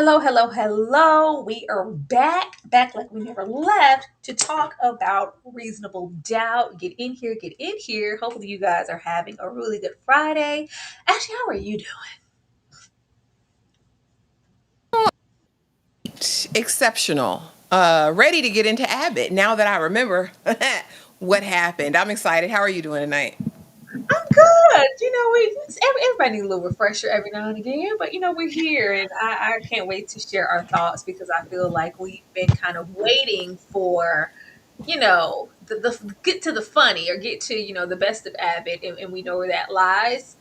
Hello, hello, hello. We are back like we never left to talk about reasonable doubt. Get in here, get in here. Hopefully, you guys are having a really good Friday. Ashley, how are you doing? Exceptional. Ready to get into Abbott now that I remember what happened. I'm excited. How are you doing tonight? I'm good. Everybody needs a little refresher every now and again, but we're here, and I can't wait to share our thoughts because I feel like we've been kind of waiting for the get to the funny or get to the best of Abbott, and we know where that lies.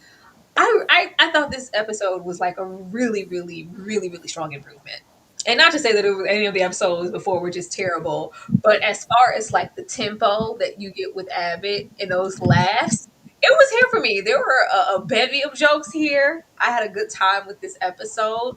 I thought this episode was like a really, really, really, really strong improvement. And not to say that any of the episodes before were just terrible, but as far as like the tempo that you get with Abbott and those laughs, it was here for me. There were a bevy of jokes here. I had a good time with this episode.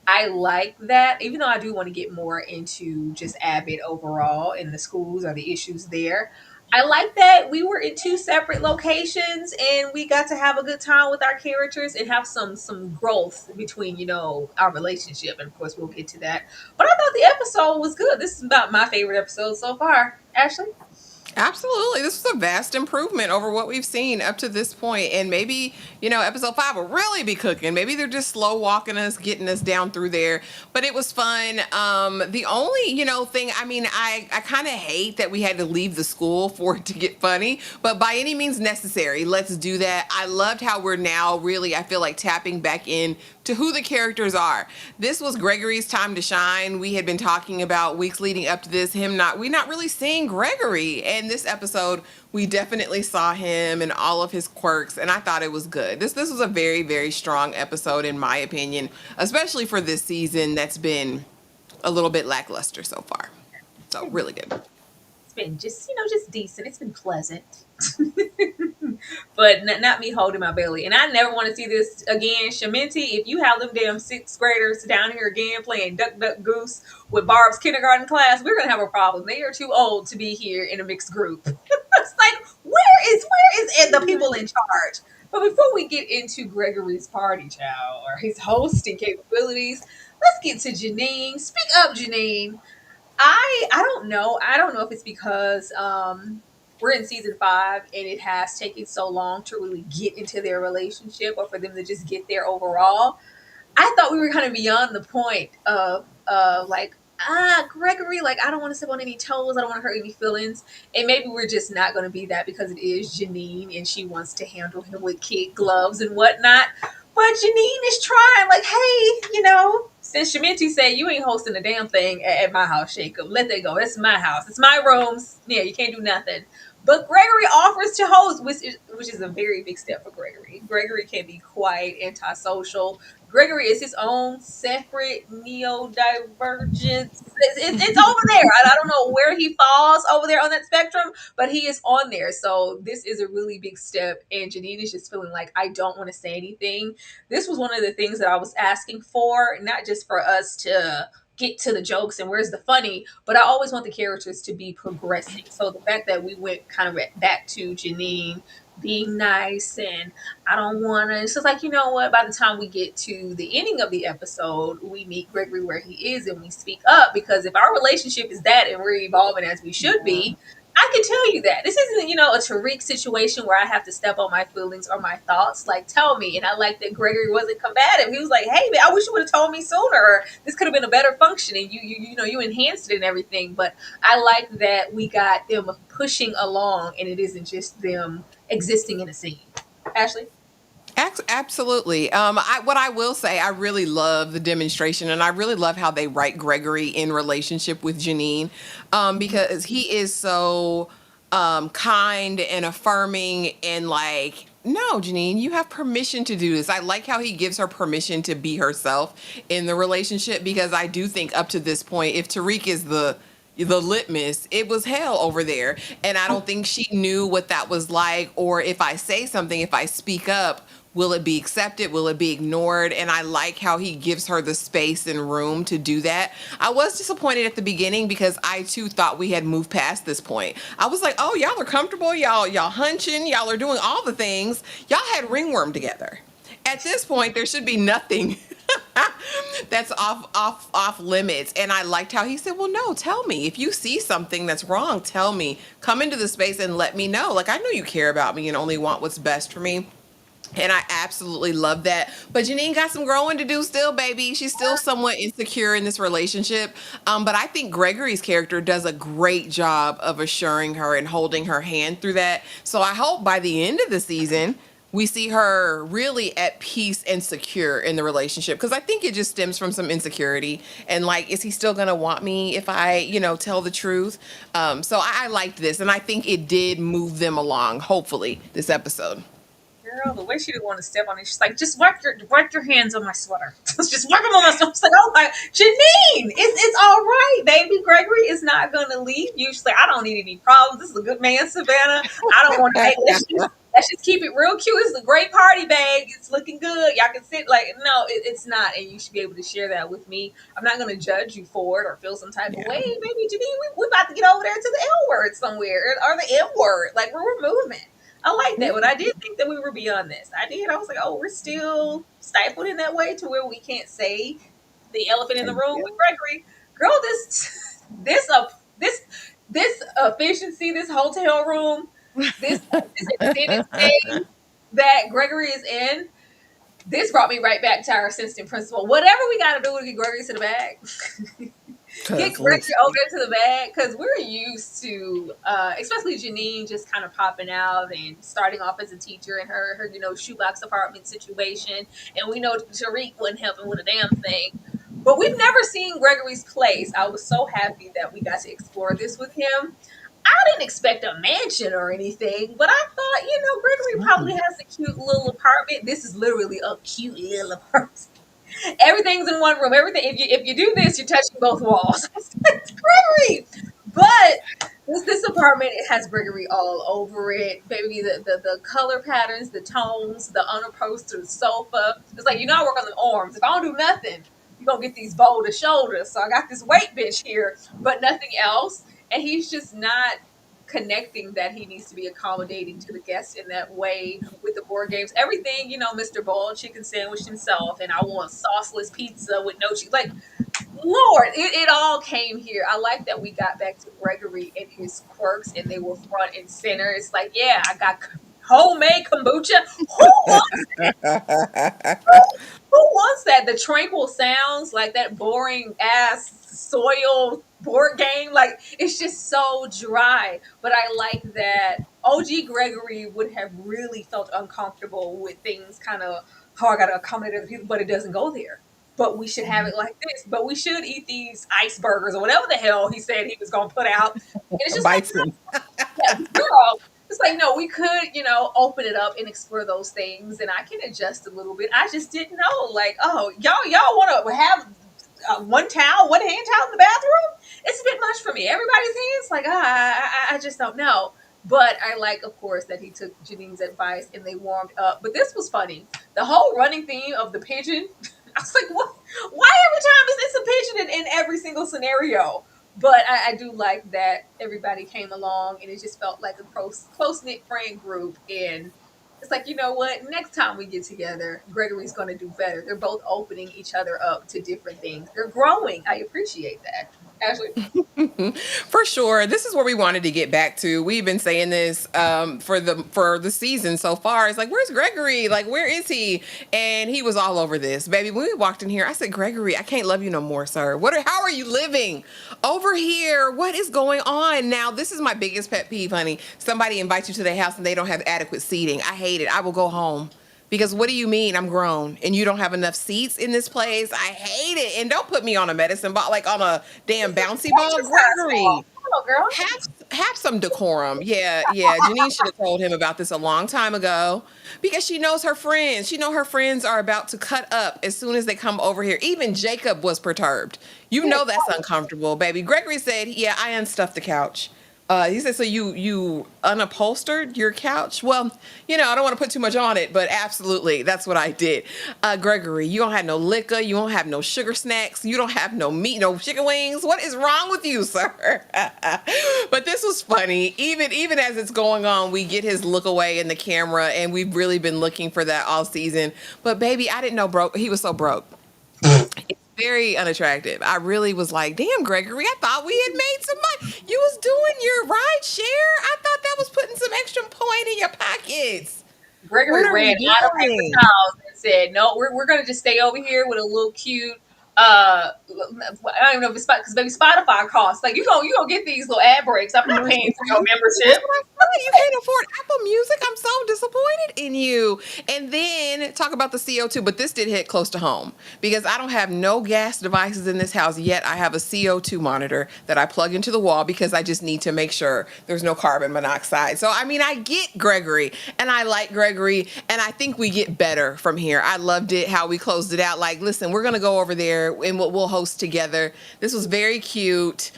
I like that, even though I do want to get more into just Abbott overall and the schools or the issues there. I like that we were in two separate locations and we got to have a good time with our characters and have some growth between our relationship, and of course we'll get to that. But I thought the episode was good. This is about my favorite episode so far. Ashley. Absolutely. This was a vast improvement over what we've seen up to this point. And maybe, episode 5 will really be cooking. Maybe they're just slow walking us, getting us down through there. But it was fun. The only, thing, I kind of hate that we had to leave the school for it to get funny, but by any means necessary, let's do that. I loved how we're now really, I feel like, tapping back in to who the characters are. This was Gregory's time to shine. We had been talking about weeks leading up to this, we not really seeing Gregory. And this episode, we definitely saw him and all of his quirks, and I thought it was good. This was a very, very strong episode in my opinion, especially for this season that's been a little bit lackluster so far. So really good. It's been just decent. It's been pleasant. But not me holding my belly. And I never want to see this again. Shamenti, if you have them damn sixth graders down here again playing Duck Duck Goose with Barb's kindergarten class, we're gonna have a problem. They are too old to be here in a mixed group. It's like, where is the people in charge? But before we get into Gregory's party child or his hosting capabilities, let's get to Janine. Speak up, Janine. I don't know. I don't know if it's because we're in season 5 and it has taken so long to really get into their relationship or for them to just get there overall. I thought we were kind of beyond the point of like, Gregory, like, I don't want to step on any toes, I don't want to hurt any feelings. And maybe we're just not going to be that because it is Janine and she wants to handle him with kid gloves and whatnot. But Janine is trying, like, hey, since Shamenti said you ain't hosting a damn thing at my house, Jacob, let that go. It's my house. It's my rooms. Yeah, you can't do nothing. But Gregory offers to host, which is a very big step for Gregory. Gregory can be quite antisocial. Gregory is his own separate neurodivergent. It's over there. I don't know where he falls over there on that spectrum, but he is on there. So this is a really big step. And Janine is just feeling like, I don't want to say anything. This was one of the things that I was asking for, not just for us to get to the jokes and where's the funny, but I always want the characters to be progressing. So the fact that we went kind of back to Janine being nice and I don't want to, it's just like, you know what, by the time we get to the ending of the episode, we meet Gregory where he is and we speak up, because if our relationship is that and we're evolving as we should be, I can tell you that. This isn't, a Tariq situation where I have to step on my feelings or my thoughts. Like, tell me. And I like that Gregory wasn't combative. He was like, hey, man, I wish you would have told me sooner. This could have been a better function. And you enhanced it and everything. But I like that we got them pushing along and it isn't just them existing in a scene. Ashley? Absolutely. What I will say, I really love the demonstration, and I really love how they write Gregory in relationship with Janine, because he is so kind and affirming, and like, no, Janine, you have permission to do this. I like how he gives her permission to be herself in the relationship, because I do think up to this point, if Tariq is the litmus, it was hell over there, and I don't think she knew what that was like, or if I say something, if I speak up, will it be accepted, will it be ignored? And I like how he gives her the space and room to do that. I was disappointed at the beginning because I too thought we had moved past this point. I was like, oh, y'all are comfortable, y'all hunching, y'all are doing all the things, y'all had ringworm together. At this point, there should be nothing that's off limits. And I liked how he said, "Well, no, tell me if you see something that's wrong. Tell me. Come into the space and let me know. Like I know you care about me and only want what's best for me." And I absolutely love that. But Janine got some growing to do still, baby. She's still somewhat insecure in this relationship. But I think Gregory's character does a great job of assuring her and holding her hand through that. So I hope by the end of the season, we see her really at peace and secure in the relationship. Because I think it just stems from some insecurity. And like, is he still going to want me if I, tell the truth? So I liked this. And I think it did move them along, hopefully, this episode. Girl, the way she didn't want to step on it, she's like, just wipe your hands on my sweater. Just wipe them on my sweater. It's like, oh my, Janine, it's all right, baby. Gregory is not gonna leave you. She's like, I don't need any problems. This is a good man, Savannah. I don't want to. Hey, let's just keep it real cute. It's a great party bag. It's looking good. Y'all can sit like, no, it's not, and you should be able to share that with me. I'm not gonna judge you for it or feel some type of Yeah. way, baby. Janine, we about to get over there to the L word somewhere or the M word. Like we're moving. I like that, but I did think that we were beyond this. I did. I was like, oh, we're still stifled in that way to where we can't say the elephant in the room with Gregory. Girl, this efficiency, this hotel room, this extended stay that Gregory is in, this brought me right back to our assistant principal. Whatever we got to do to get Gregory to the bag. Get Cause Gregory listen. over there to the bag because we're used to, especially Janine, just kind of popping out and starting off as a teacher in her shoebox apartment situation, and we know Tariq wasn't helping with a damn thing. But we've never seen Gregory's place. I was so happy that we got to explore this with him. I didn't expect a mansion or anything, but I thought, Gregory probably has a cute little apartment. This is literally a cute little apartment. Everything's in one room. Everything. If you do this, you're touching both walls. It's Gregory. But this apartment, it has Gregory all over it, baby. The color patterns, the tones, the unupholstered sofa. It's like I work on the arms. If I don't do nothing, you're gonna get these boulder shoulders. So I got this weight bench here, but nothing else. And he's just not connecting that he needs to be accommodating to the guests in that way with the board games. Everything, Mr. Boiled chicken sandwich himself, and I want sauceless pizza with no cheese. Like, Lord, it all came here. I like that we got back to Gregory and his quirks, and they were front and center. It's like, yeah, I got homemade kombucha. Who wants that? The tranquil sounds, like that boring ass soil board game. Like it's just so dry. But I like that OG Gregory would have really felt uncomfortable with things kind of, oh, I gotta accommodate other people, but it doesn't go there. But we should have it like this. But we should eat these icebergers or whatever the hell he said he was gonna put out. And it's just like, Bison. yeah, girl. It's like, no, we could, open it up and explore those things, and I can adjust a little bit. I just didn't know, like, oh, y'all want to have one towel, one hand towel in the bathroom? It's a bit much for me. Everybody's hands, like, I just don't know. But I like, of course, that he took Janine's advice and they warmed up. But this was funny. The whole running theme of the pigeon. I was like, what? Why every time is this a pigeon in every single scenario? But I do like that everybody came along and it just felt like a close knit friend group. And it's like, you know what? Next time we get together, Gregory's going to do better. They're both opening each other up to different things. They're growing. I appreciate that. Ashley? For sure. This is where we wanted to get back to. We've been saying this for the season so far. It's like, where's Gregory? Like, where is he? And he was all over this. Baby, when we walked in here, I said, Gregory, I can't love you no more, sir. How are you living? Over here, what is going on? Now, this is my biggest pet peeve, honey. Somebody invites you to their house and they don't have adequate seating. I hate it. I will go home. Because what do you mean I'm grown and you don't have enough seats in this place? I hate it. And don't put me on a medicine ball, like on a damn bouncy ball. Gregory, Hello, girl. have some decorum. Yeah, yeah. Janine should have told him about this a long time ago because she knows her friends. She know her friends are about to cut up as soon as they come over here. Even Jacob was perturbed. You know that's uncomfortable, baby. Gregory said, yeah, I unstuffed the couch. He said, so you unupholstered your couch? Well, I don't want to put too much on it, but absolutely, that's what I did. Gregory, you don't have no liquor, you don't have no sugar snacks, you don't have no meat, no chicken wings. What is wrong with you, sir? But this was funny. Even as it's going on, we get his look away in the camera, and we've really been looking for that all season. But baby, I didn't know broke. He was so broke. It's very unattractive. I really was like, damn, Gregory, I thought we had made some money. You was doing your ride share. I thought that was putting some extra point in your pockets. What Gregory are ran we out of paper doing? towels and said, "No, we're going to just stay over here with a little cute." I don't even know if it's because maybe Spotify costs. Like you gonna get these little ad breaks. I'm not Commercial paying for your free. That's membership. what I said. You can't afford Apple Music. I'm so disappointed in you. And then talk about the CO2, but this did hit close to home because I don't have no gas devices in this house yet. I have a CO2 monitor that I plug into the wall because I just need to make sure there's no carbon monoxide. So I mean, I get Gregory and I like Gregory, and I think we get better from here. I loved it how we closed it out. Like, listen, we're gonna go over there and we'll host together. This was very cute.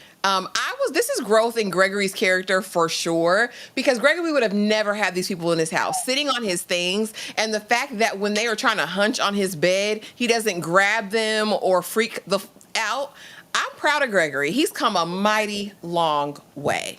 This is growth in Gregory's character for sure, because Gregory would have never had these people in his house sitting on his things. And the fact that when they are trying to hunch on his bed, he doesn't grab them or freak out. I'm proud of Gregory. He's come a mighty long way.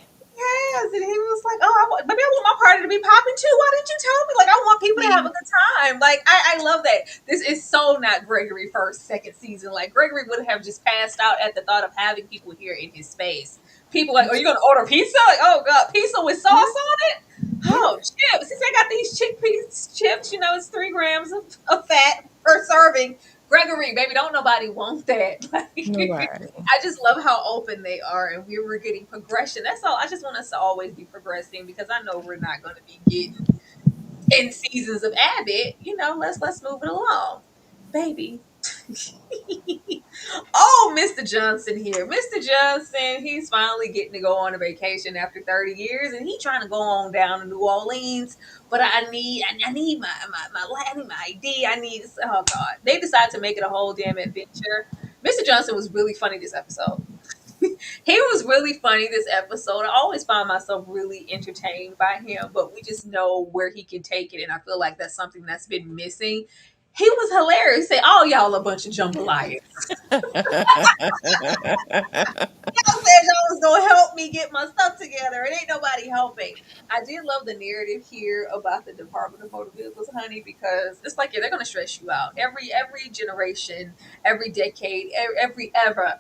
Yes, and he was like, "Oh, maybe I want my party to be popping too. Why didn't you tell me? Like, I want people to have a See? good time. Like, I love that. This is so not Gregory first, second season. Like, Gregory would have just passed out at the thought of having people here in his space. People like, are you gonna order pizza? Like, oh god, pizza with sauce Yeah, on it? yeah. Oh, chips. Since I got these chickpeas chips, it's 3 grams of fat per serving. Gregory, baby, don't nobody want that. Like, Nobody. I just love how open they are, and we were getting progression. That's all. I just want us to always be progressing because I know we're not going to be getting 10 seasons of Abbott. Let's move it along, baby. Oh, Mr. Johnson here. Mr. Johnson, he's finally getting to go on a vacation after 30 years, and he's trying to go on down to New Orleans. But I need I need my ID. I need, oh God. They decided to make it a whole damn adventure. Mr. Johnson was really funny this episode. He was really funny this episode. I always find myself really entertained by him, but we just know where he can take it, and I feel like that's something that's been missing. He was hilarious. Say, "Oh, y'all a bunch of jambalaya." Y'all said y'all was gonna help me get my stuff together. It ain't nobody helping. I did love the narrative here about the Department of Motor Vehicles, honey, because it's like, yeah, they're gonna stress you out. Every generation, every decade, every era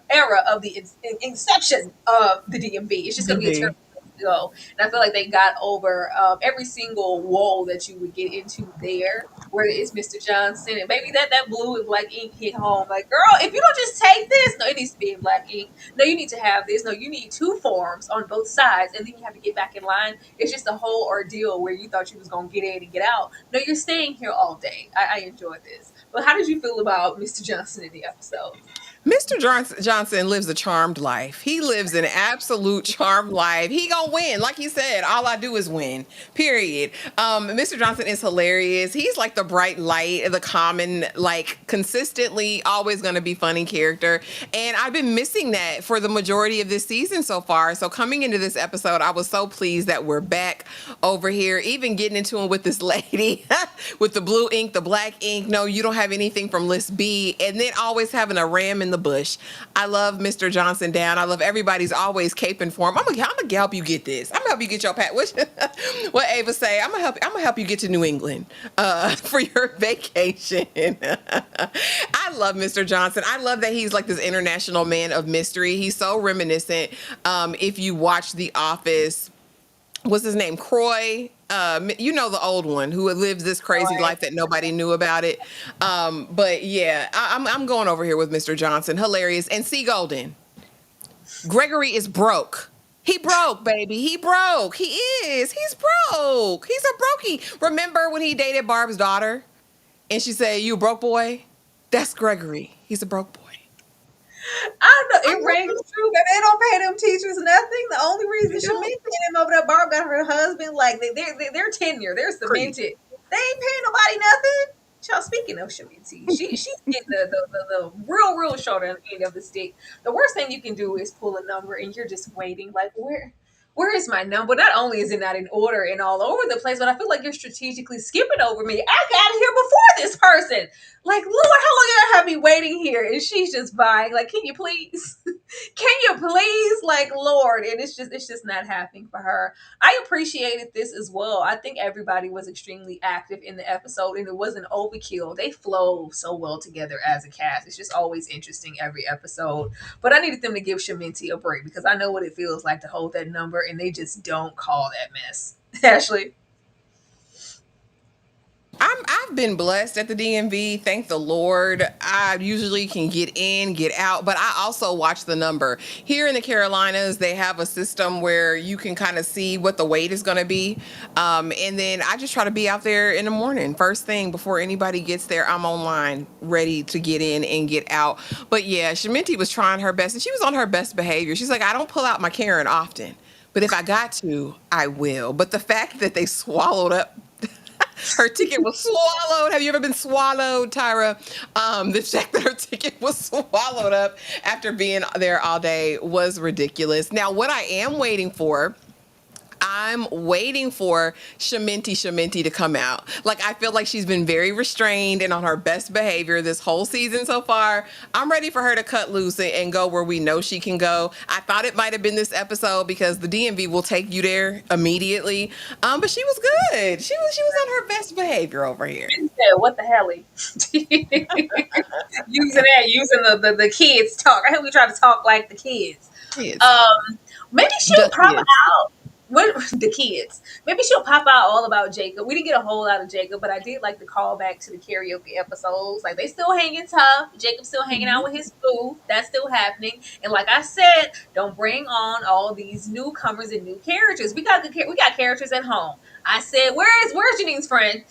of the inception of the DMV, it's just gonna be a terrible place to go. And I feel like they got over every single woe that you would get into there, where it's Mr. Johnson, and maybe that blue and black ink hit home. Like, girl, if you don't just take this, no, it needs to be in black ink. No, you need to have this. No, you need two forms on both sides, and then you have to get back in line. It's just a whole ordeal where you thought you was gonna get in and get out. No, you're staying here all day. I enjoyed this. But how did you feel about Mr. Johnson in the episode? Mr. Johnson lives a charmed life. He lives an absolute charmed life. He gonna win, like he said. All I do is win. Period. Mr. Johnson is hilarious. He's like the bright light, the common, like consistently always gonna be funny character. And I've been missing that for the majority of this season so far. So coming into this episode, I was so pleased that we're back over here. Even getting into it with this lady with the blue ink, the black ink. No, you don't have anything from list B, and then always having a ram in the bush. I love Mr. Johnson down. I love everybody's always caping for him. I'm gonna help you get this. I'm gonna help you get your pat. What Ava say? I'm gonna help you get to New England for your vacation. I love Mr. Johnson. I love that he's like this international man of mystery. He's so reminiscent. If you watch The Office, what's his name? Croy. The old one who lives this crazy Right. life that nobody knew about it. But yeah, I'm going over here with Mr. Johnson. Hilarious. And C. Golden. Gregory is broke. He broke, baby. He broke. He is. He's broke. He's a brokey. Remember when he dated Barb's daughter? And she said, "You a broke boy?" That's Gregory. He's a broke boy. I don't know. I It love rings him. true that they don't pay them teachers nothing. The only reason They Shamin don't. paying them over there, Barb got her husband. Like, they're tenure, they're Creep. cemented. They ain't paying nobody nothing. Child, speaking of Shaminti, she's getting the real short end of the stick. The worst thing you can do is pull a number and you're just waiting. Like, where? Where is my number? Not only is it not in order and all over the place, but I feel like you're strategically skipping over me. I got here before this person. Like, Lord, how long you gonna have me waiting here? And she's just buying. Like, can you please? Can you please? Like, Lord. And it's just not happening for her. I appreciated this as well. I think everybody was extremely active in the episode and it wasn't overkill. They flow so well together as a cast. It's just always interesting every episode. But I needed them to give Shaminti a break because I know what it feels like to hold that number and they just don't call that mess. Ashley. I've been blessed at the DMV. Thank the Lord. I usually can get in, get out, but I also watch the number. Here in the Carolinas, they have a system where you can kind of see what the wait is going to be. And then I just try to be out there in the morning, first thing before anybody gets there. I'm online, ready to get in and get out. But yeah, Shaminti was trying her best and she was on her best behavior. She's like, I don't pull out my Karen often, but if I got to, I will. But the fact that they swallowed up her ticket was swallowed. Have you ever been swallowed, Tyra? The fact that her ticket was swallowed up after being there all day was ridiculous. Now, what I am waiting for, I'm waiting for Shaminti to come out. Like, I feel like she's been very restrained and on her best behavior this whole season so far. I'm ready for her to cut loose and go where we know she can go. I thought it might have been this episode because the DMV will take you there immediately. But she was good. She was on her best behavior over here. What the hell? Using the kids talk. I hope we try to talk like the kids. Kids. Maybe she'll pop out. What the kids? Maybe she'll pop out all about Jacob. We didn't get a whole lot of Jacob, but I did like the callback to the karaoke episodes. Like they still hanging tough. Jacob's still hanging out with his boo. That's still happening. And like I said, don't bring on all these newcomers and new characters. We got characters at home. I said, where's Janine's friend?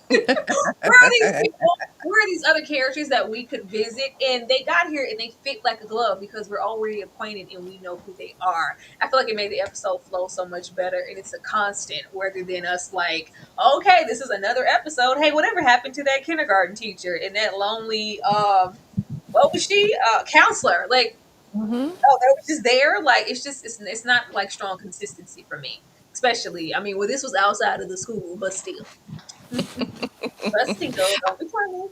Where are these people? Where are these other characters that we could visit? And they got here and they fit like a glove because we're already acquainted and we know who they are. I feel like it made the episode flow so much better and it's a constant rather than us like, okay, this is another episode. Hey, whatever happened to that kindergarten teacher and that lonely what was she? Counselor. Like, oh, they were just there. Like it's not like strong consistency for me. Especially, I mean, well, this was outside of the school, but still. Rusty though, don't be funny.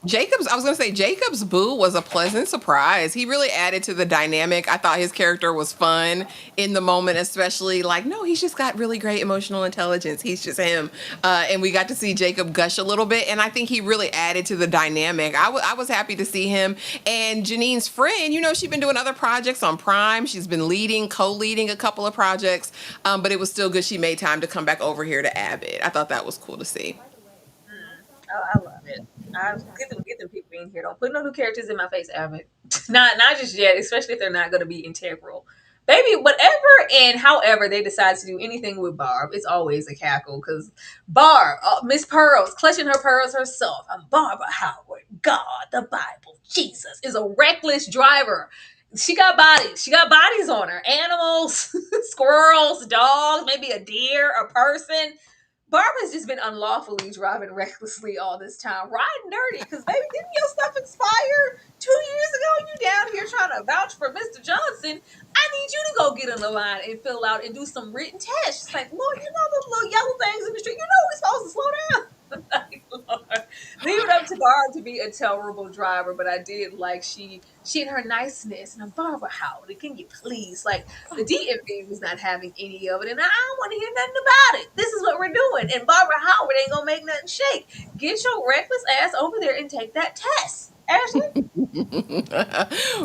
I was going to say, Jacob's boo was a pleasant surprise. He really added to the dynamic. I thought his character was fun in the moment, especially like, no, he's just got really great emotional intelligence. He's just him. And we got to see Jacob gush a little bit. And I think he really added to the dynamic. I was happy to see him. And Janine's friend, she's been doing other projects on Prime. She's been co-leading a couple of projects. But it was still good she made time to come back over here to Abbott. I thought that was cool to see. Oh, I love it. Get them people in here. Don't put no new characters in my face, Abbott. not just yet, especially if they're not going to be integral. Baby, whatever and however they decide to do anything with Barb, it's always a cackle because Barb, Miss Pearls, clutching her pearls herself. I'm Barbara Howard. God, the Bible, Jesus is a reckless driver. She got bodies. She got bodies on her. Animals, squirrels, dogs, maybe a deer, a person. Barbara's just been unlawfully driving recklessly all this time, riding dirty. Because, baby, didn't your stuff expire 2 years ago? You down here trying to vouch for Mr. Johnson. I need you to go get on the line and fill out and do some written tests. It's like, Lord, those little yellow things in the street. We're supposed to slow down. Lord. Leave it up to Barb to be a terrible driver, but I did like she had her niceness. And I'm Barbara Howard. Can you please? Like the DMV was not having any of it, and I don't want to hear nothing about it. This is what we're doing, and Barbara Howard ain't gonna make nothing shake. Get your reckless ass over there and take that test, Ashley.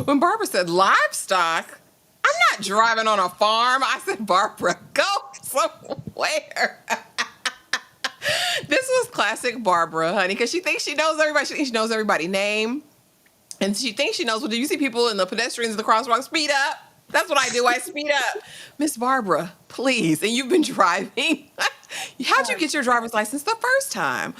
When Barbara said livestock, I'm not driving on a farm. I said, Barbara, go somewhere. This was classic Barbara, honey, because she thinks she knows everybody. She knows everybody's name. And she thinks she knows you see people in the pedestrians in the crosswalk speed up. That's what I do. I speed up. Miss Barbara, Please. And you've been driving. How'd you get your driver's license the first time?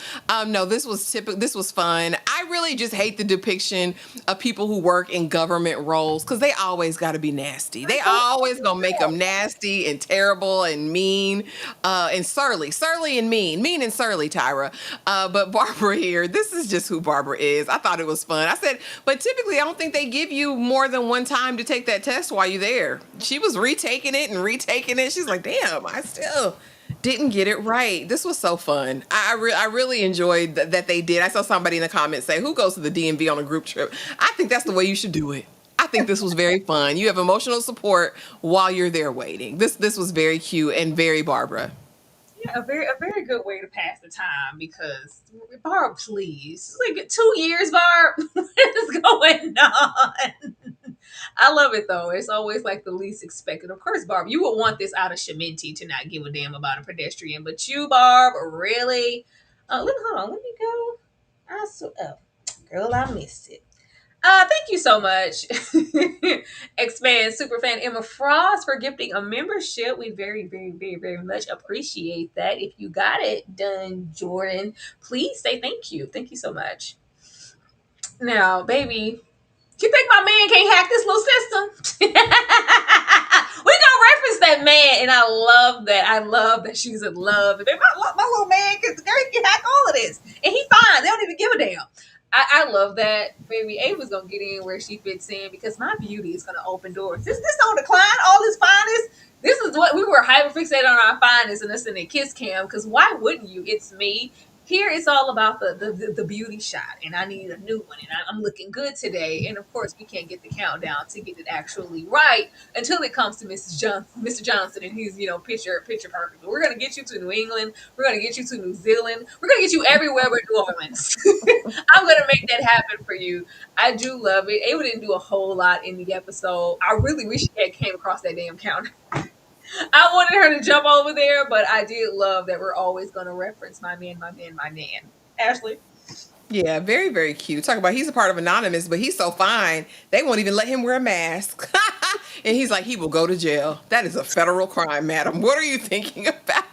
No, this was typical. This was fun. I really just hate the depiction of people who work in government roles because they always got to be nasty. They always gonna make them nasty and terrible and mean and surly and mean and surly. Tyra, but Barbara here. This is just who Barbara is. I thought it was fun. I said, but typically I don't think they give you more than one time to take that test while you're there. She was retaking it and retaking it. She's like, damn, I still didn't get it right. This was so fun. I really enjoyed that they did. I saw somebody in the comments say, who goes to the DMV on a group trip? I think that's the way you should do it. I think this was very fun. You have emotional support while you're there waiting. This was very cute and very Barbara. Yeah, a very good way to pass the time because Barb, please. It's like 2 years, Barb. What is going on? I love it though. It's always like the least expected. Of course, Barb, you would want this out of Sheminti to not give a damn about a pedestrian, but you, Barb, really? Hold on. Let me go. Girl, I missed it. Thank you so much, Expand Superfan Emma Frost, for gifting a membership. We very, very, very, very much appreciate that. If you got it done, Jordan, please say thank you. Thank you so much. Now, baby, you think my man can't hack this little system? We gonna reference that man, and I love that. I love that she's in love. And my little man can hack all of this, and he fine. They don't even give a damn. I love that, baby. Ava's gonna get in where she fits in because my beauty is gonna open doors. This don't decline all this finest. This is what we were hyper fixated on our finest and us in the kiss cam. Because why wouldn't you? It's me. Here it's all about the beauty shot, and I need a new one, and I'm looking good today. And of course, we can't get the countdown to get it actually right until it comes to Mr. Johnson, and he's picture perfect. But we're gonna get you to New England, we're gonna get you to New Zealand, we're gonna get you everywhere but New Orleans. I'm gonna make that happen for you. I do love it. Ava didn't do a whole lot in the episode. I really wish she had came across that damn counter. I wanted her to jump over there, but I did love that we're always going to reference my man, my man, my man. Ashley? Yeah, very, very cute. Talk about he's a part of Anonymous, but he's so fine. They won't even let him wear a mask. And he's like, he will go to jail. That is a federal crime, madam. What are you thinking about?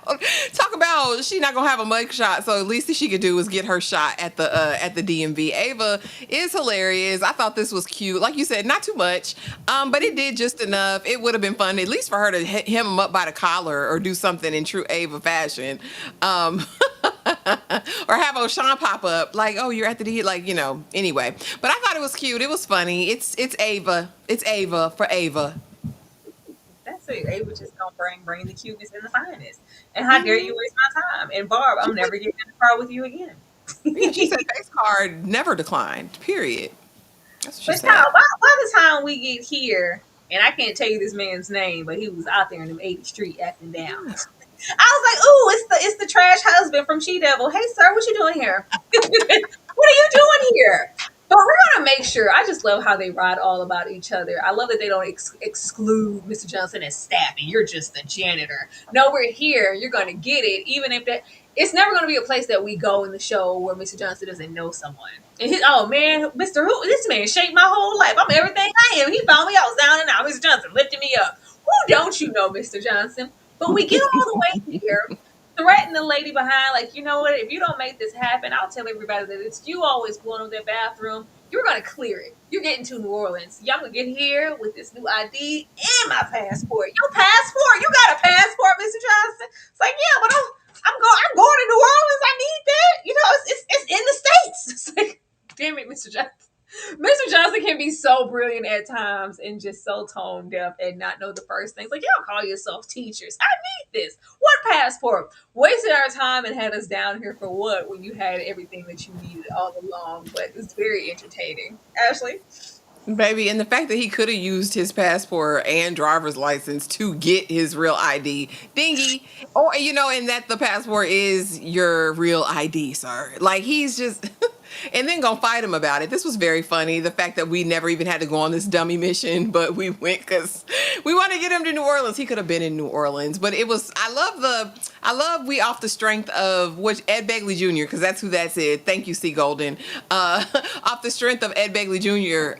Talk about she's not gonna have a mug shot, so at least that she could do is get her shot at the DMV. Ava is hilarious. I thought this was cute. Like you said, not too much, but it did just enough. It would have been fun, at least for her to hit him up by the collar or do something in true Ava fashion. Or have O'Shawn pop up like, oh, you're at the D, like, anyway. But I thought it was cute. It was funny. It's Ava. It's Ava for Ava. That's it. Ava just gonna bring the cuteness and the finest. And how dare you waste my time? And Barb, I'm never getting in the car with you again. Yeah, she said face card never declined. Period. That's what she But said. by the time we get here, and I can't tell you this man's name, but he was out there in them 80th Street acting down. I was like, ooh, it's the trash husband from She Devil. Hey, sir, what you doing here? What are you doing here? But we're gonna make sure. I just love how they ride all about each other. I love that they don't exclude Mr. Johnson as staffing. You're just the janitor. No, we're here. You're gonna get it, even if that. It's never gonna be a place that we go in the show where Mr. Johnson doesn't know someone. And oh man, Mr. Who? This man shaped my whole life. I'm everything I am. He found me. I was down and out. Mr. Johnson lifted me up. Who don't you know, Mr. Johnson? But we get all the way here, threaten the lady behind, like, you know what, if you don't make this happen, I'll tell everybody that it's you always going to that bathroom. You're going to clear it. You're getting to New Orleans. Y'all going to get here with this new ID and my passport. Your passport? You got a passport, Mr. Johnson? It's like, yeah, but I'm going to New Orleans. I need that. It's in the States. It's like, damn it, Mr. Johnson. Mr. Johnson can be so brilliant at times and just so tone deaf and not know the first things. Like, y'all call yourself teachers. I need this. What passport? Wasted our time and had us down here for what when you had everything that you needed all along. But it's very entertaining. Ashley? Baby, and the fact that he could have used his passport and driver's license to get his real ID, dingy, or and that the passport is your real ID, sir. Like he's just, and then gonna fight him about it. This was very funny. The fact that we never even had to go on this dummy mission, but we went because we want to get him to New Orleans. He could have been in New Orleans, but it was. I love we off the strength of which Ed Begley Jr. because that's who that said. Thank you, C. Golden. Off the strength of Ed Begley Jr.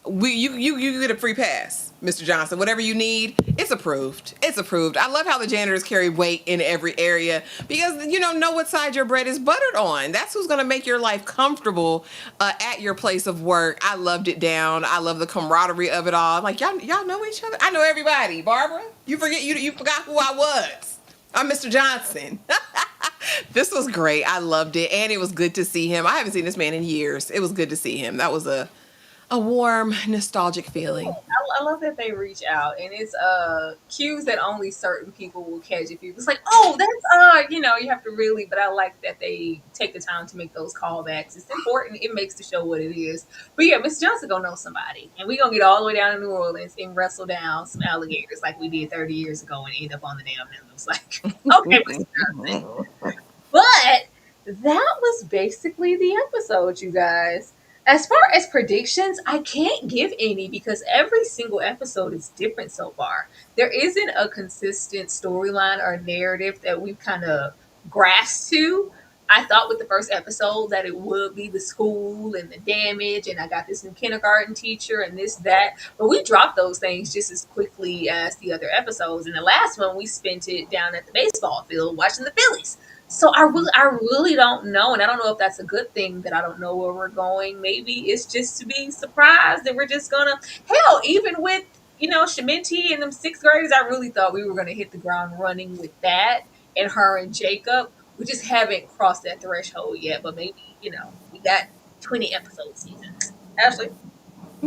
You get a free pass. Mr. Johnson. Whatever you need, it's approved. It's approved. I love how the janitors carry weight in every area because, know what side your bread is buttered on. That's who's going to make your life comfortable at your place of work. I loved it down. I love the camaraderie of it all. Like, y'all know each other? I know everybody. Barbara, you forgot who I was. I'm Mr. Johnson. This was great. I loved it. And it was good to see him. I haven't seen this man in years. It was good to see him. That was a warm, nostalgic feeling. I love that they reach out, and it's cues that only certain people will catch. If you, it's like, oh, that's you have to really. But I like that they take the time to make those callbacks. It's important. It makes the show what it is. But yeah, Miss Johnson gonna know somebody, and we gonna get all the way down to New Orleans and wrestle down some alligators like we did 30 years ago and end up on the damn news. Like, okay, Miss Johnson. But that was basically the episode, you guys. As far as predictions, I can't give any because every single episode is different so far. There isn't a consistent storyline or narrative that we've kind of grasped to. I thought with the first episode that it would be the school and the damage, and I got this new kindergarten teacher and this, that. But we dropped those things just as quickly as the other episodes. And the last one, we spent it down at the baseball field watching the Phillies. So I really don't know, and I don't know if that's a good thing that I don't know where we're going. Maybe it's just to be surprised that we're just gonna hell. Even with Sheminti and them sixth graders, I really thought we were gonna hit the ground running with that and her and Jacob. We just haven't crossed that threshold yet, but maybe we got 20 episode seasons. Ashley.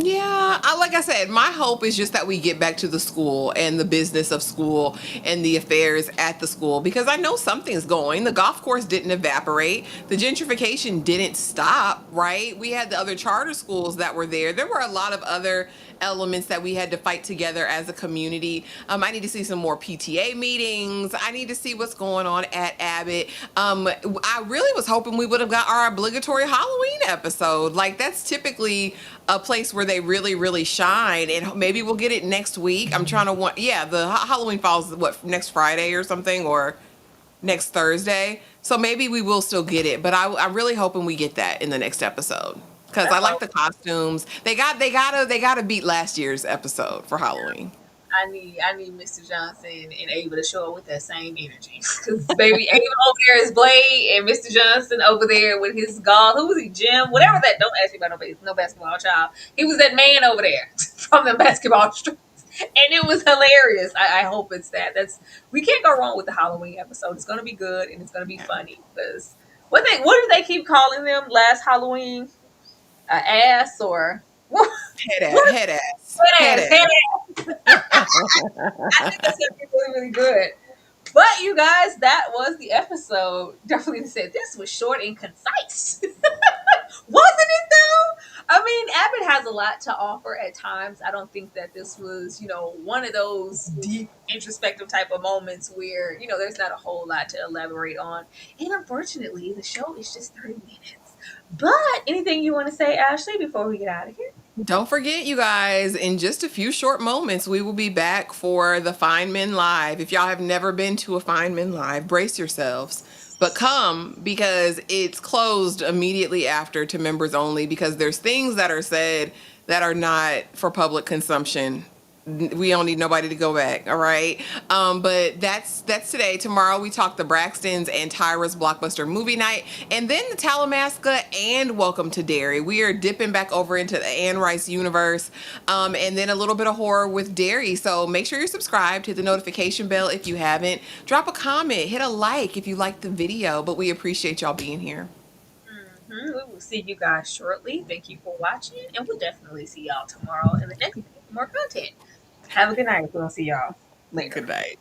Yeah, like I said, my hope is just that we get back to the school and the business of school and the affairs at the school because I know something's going. The golf course didn't evaporate. The gentrification didn't stop, right? We had the other charter schools that were there. There were a lot of other elements that we had to fight together as a community. I need to see some more PTA meetings. I need to see what's going on at Abbott. I really was hoping we would have got our obligatory Halloween episode. Like, that's typically a place where they really, really shine, and maybe we'll get it next week. I'm trying to the Halloween falls next Friday or something, or next Thursday. So maybe we will still get it, but I'm really hoping we get that in the next episode because I like the costumes. They gotta beat last year's episode for Halloween. I need Mr. Johnson and Ava to show up with that same energy. Because baby, Ava over there is Blade, and Mr. Johnson over there with his golf. Who was he? Jim? Whatever that. Don't ask me about no basketball child. He was that man over there from the basketball streets, and it was hilarious. I hope it's that. We can't go wrong with the Halloween episode. It's gonna be good and it's gonna be funny because what did they keep calling them last Halloween? Ass or what? Head ass. I think that's gonna be really, really good. But you guys, that was the episode. Definitely said this was short and concise. Wasn't it though? I mean, Abbott has a lot to offer at times. I don't think that this was, one of those deep introspective type of moments where, there's not a whole lot to elaborate on. And unfortunately, the show is just 30 minutes. But anything you want to say, Ashley, before we get out of here? Don't forget, you guys, in just a few short moments, we will be back for the Fine Men Live. If y'all have never been to a Fine Men Live, brace yourselves. But come, because it's closed immediately after to members only because there's things that are said that are not for public consumption. We don't need nobody to go back, all right? But that's today. Tomorrow we talk the Braxtons and Tyra's Blockbuster Movie Night, and then the Talamasca and Welcome to Derry. We are dipping back over into the Anne Rice universe, and then a little bit of horror with Derry. So make sure you're subscribed, hit the notification bell if you haven't. Drop a comment, hit a like if you liked the video, but we appreciate y'all being here. We will see you guys shortly. Thank you for watching, and we'll definitely see y'all tomorrow in the next video for more content. Have a good night. We'll see y'all later. Good night.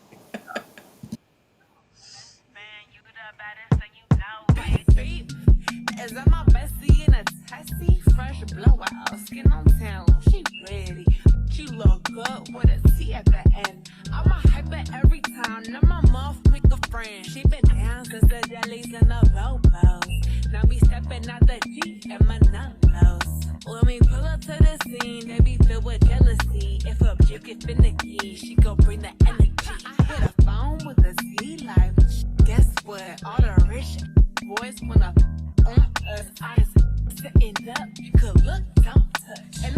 Is that my bestie in a testy? Fresh blowout, skin on town. She ready. She look good with a T at the end. I'm a hyper every time. Now my mouth make a friend. She been down since the jellies and the bobos. Now me stepping out the G and my nullos. When we pull up to the scene, they be filled with jealousy. If a chick get finicky, she gon' bring the energy. I hit a phone with a Z life. Guess what? All the rich boys wanna on us. I just sitting up. You could look, don't touch. And